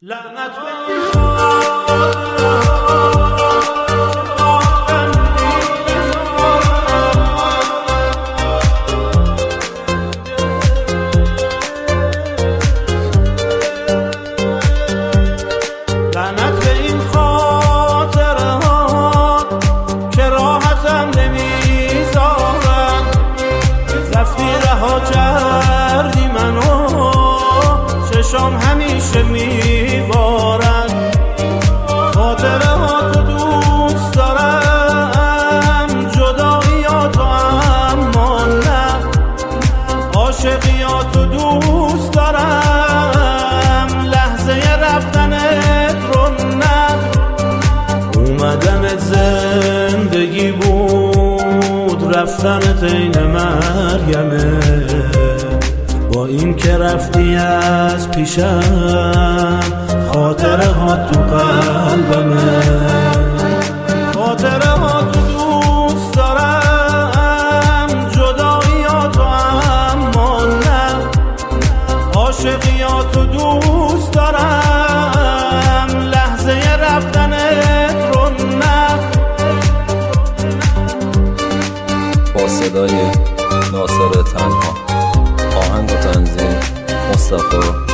لعنت به این خاطره ها که راحتم نمیذارن. رفتی رها کردی منو، چشام همیشه میبارن. خاطره ها تو دوست دارم، جداییاتو اما نه. عاشقیاتو دوست دارم، لحظه رفتنت رو نه. اومدنت زندگی بود، رفتنت عین مرگمه. با این که رفتی از پیشم، خاطره ها تو قلبمه. خاطره ها تو دوست دارم، جداییاتو اما نه. عاشقیاتو دوست دارم، لحظه رفتنت رو نه. با صدای ناصر تنها، آهنگ و تنظیم مصطفی